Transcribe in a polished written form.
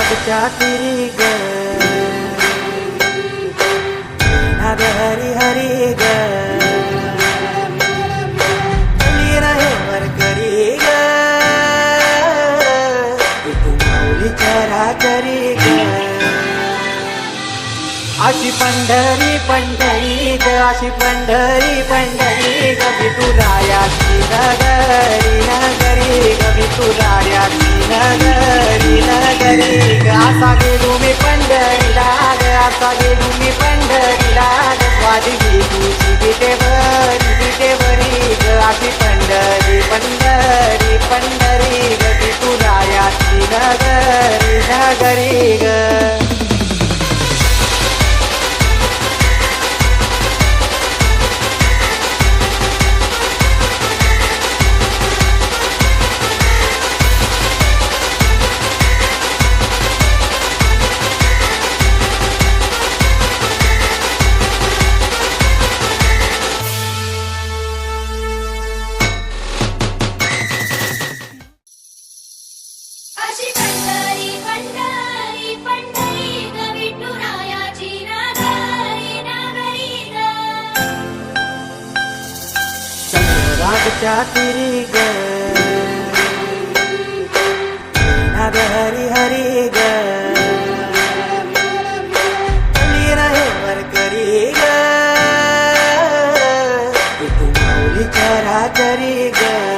चंद्ररागच्या तिरी ग नाद हरी हरी ग कली रहे वरकरी ग तू माऊली चरा करी ग अशी पंढरी पंढरी ग अशी पंढरी पंढरी ग विठुरायाची नगरी नगरी ग विठुरायाची नगरी नगरी ग असा गेलो मी पंढरीला ग असा गेलो मी पंढरीला ग स्वादी तुझी विटेवरी ग अशी पंढरी पंढरी पंढरी ग विठुरायाची नगरी नगरी ग अशी पंढरी पंढरी पंढरी ग विठुरायाची नगरी नगरी ग चंद्ररागच्या तिरी ग